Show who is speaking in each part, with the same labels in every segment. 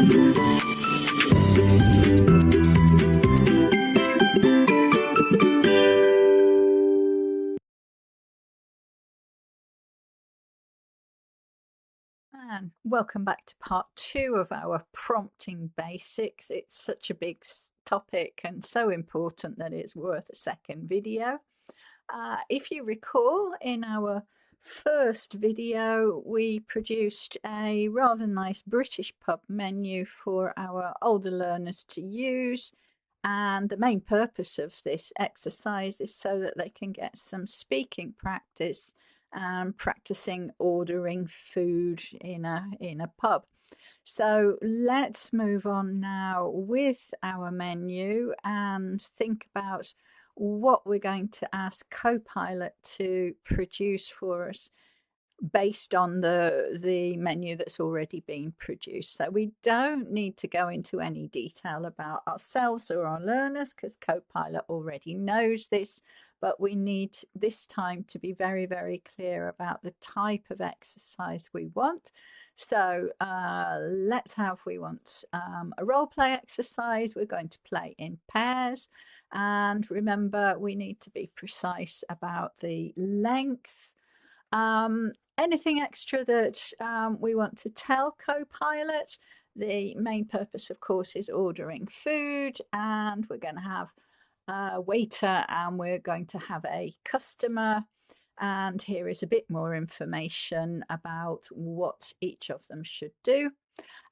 Speaker 1: And welcome back to part 2 of our prompting basics. It's such a big topic and so important that it's worth a second video. If you recall, in our first video we produced a rather nice British pub menu for our older learners to use, and the main purpose of this exercise is so that they can get some speaking practice and practicing ordering food in a pub. So let's move on now with our menu and think about what we're going to ask Copilot to produce for us based on the menu that's already been produced. So we don't need to go into any detail about ourselves or our learners because Copilot already knows this, but we need this time to be very, very clear about the type of exercise we want. So let's have, we want a role play exercise. We're going to play in pairs. And remember, we need to be precise about the length. Anything extra that we want to tell Copilot? The main purpose, of course, is ordering food, and we're going to have a waiter and we're going to have a customer. And here is a bit more information about what each of them should do.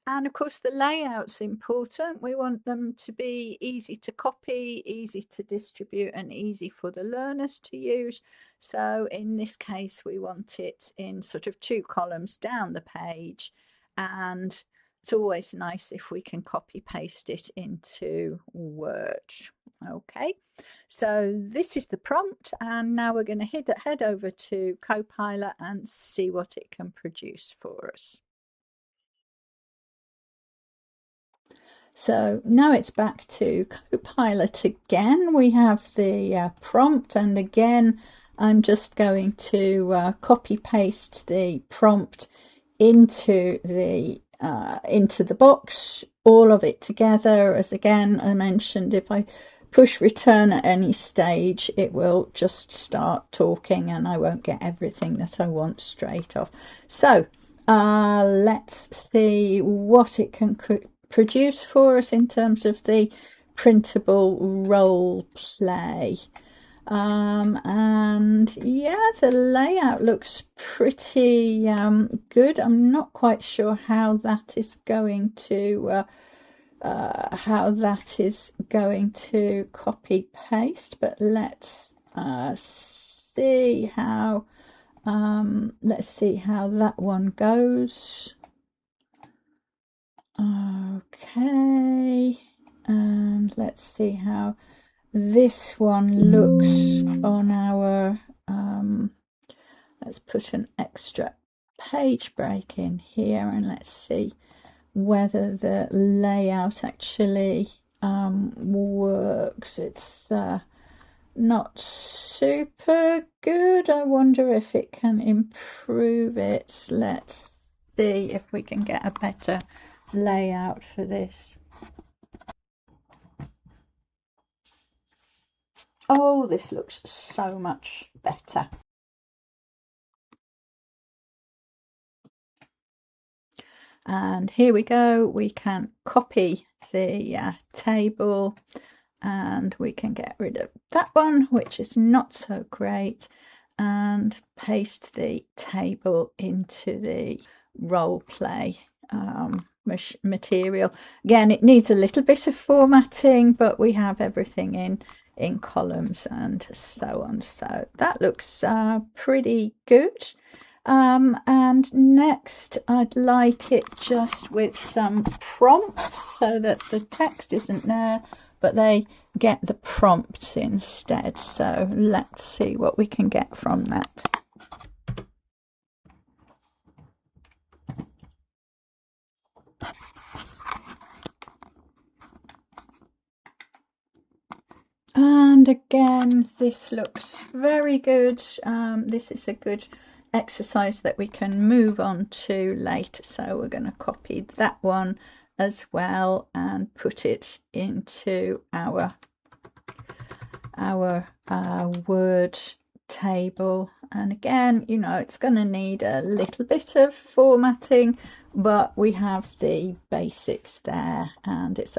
Speaker 1: And of course, the layout's important. We want them to be easy to copy, easy to distribute, and easy for the learners to use. So in this case, we want it in sort of 2 columns down the page. And it's always nice if we can copy paste it into Word. Okay, so this is the prompt, and now we're going to head over to Copilot and see what it can produce for us. So now it's back to Copilot again. We have the prompt, and again I'm just going to copy paste the prompt into the box, all of it together. As again I mentioned, if I push return at any stage, it will just start talking and I won't get everything that I want straight off. So let's see what it can produce for us in terms of the printable role play. And yeah, the layout looks pretty good. I'm not quite sure how that is going to copy paste, but let's see how that one goes. Okay, and let's see how this one looks on our let's put an extra page break in here, and let's see whether the layout actually works. It's not super good. I wonder if it can improve it. Let's see if we can get a better layout for this. Oh, this looks so much better. And here we go. We can copy the table, and we can get rid of that one, which is not so great, and paste the table into the role play material. Again, it needs a little bit of formatting, but we have everything in columns and so on. So that looks pretty good. And next I'd like it just with some prompts so that the text isn't there, but they get the prompts instead. So let's see what we can get from that. And again, this looks very good. This is a good exercise that we can move on to later. So we're going to copy that one as well and put it into our Word table. And again, you know, it's going to need a little bit of formatting, but we have the basics there, and it's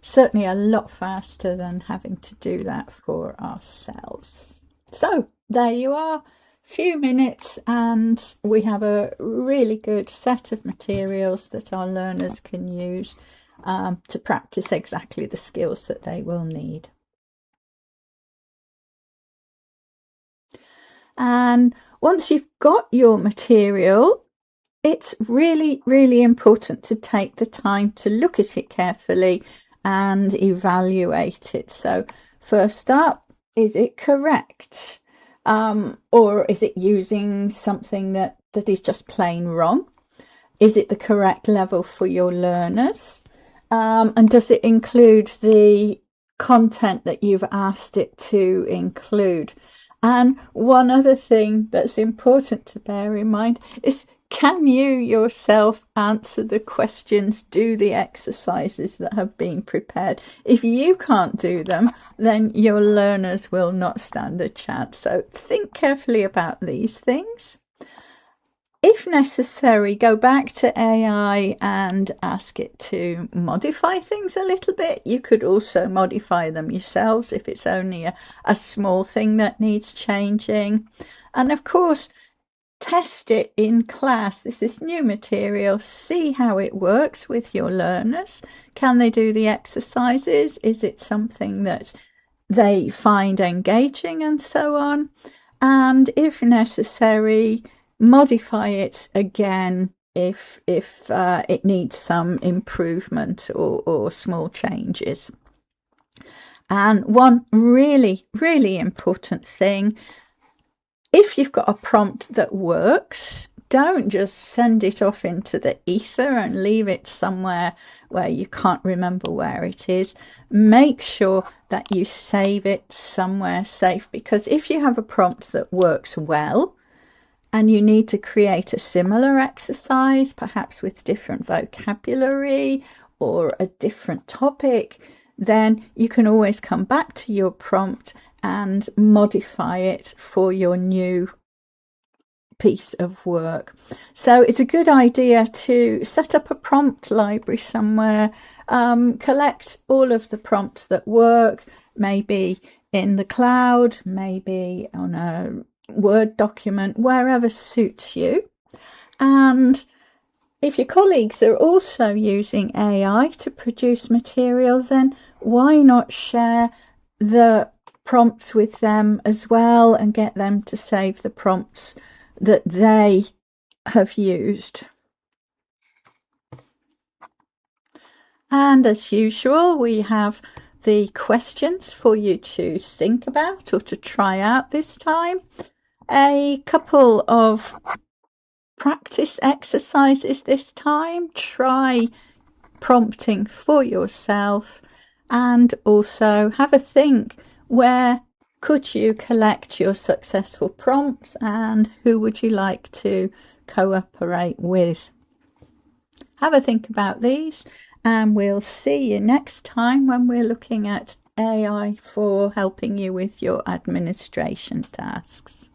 Speaker 1: certainly a lot faster than having to do that for ourselves. So there you are, few minutes, and we have a really good set of materials that our learners can use to practice exactly the skills that they will need. And once you've got your material, it's really, really important to take the time to look at it carefully and evaluate it. So first up, is it correct? Or is it using something that is just plain wrong? Is it the correct level for your learners? And does it include the content that you've asked it to include? And one other thing that's important to bear in mind is, can you yourself answer the questions, do the exercises that have been prepared? If you can't do them, then your learners will not stand a chance. So think carefully about these things. If necessary, go back to AI and ask it to modify things a little bit. You could also modify them yourselves if it's only a small thing that needs changing. And of course, test it in class. This is new material. See how it works with your learners. Can they do the exercises? Is it something that they find engaging, and so on? And if necessary, modify it again if it needs some improvement or small changes. And one really, really important thing, if you've got a prompt that works, don't just send it off into the ether and leave it somewhere where you can't remember where it is. Make sure that you save it somewhere safe, because if you have a prompt that works well and you need to create a similar exercise, perhaps with different vocabulary or a different topic, then you can always come back to your prompt and modify it for your new piece of work. So it's a good idea to set up a prompt library somewhere, collect all of the prompts that work, maybe in the cloud, maybe on a Word document, wherever suits you. And if your colleagues are also using AI to produce material, then why not share the prompts with them as well and get them to save the prompts that they have used. And as usual, we have the questions for you to think about or to try out this time. A couple of practice exercises this time. Try prompting for yourself, and also have a think, where could you collect your successful prompts and who would you like to cooperate with? Have a think about these, and we'll see you next time when we're looking at AI for helping you with your administration tasks.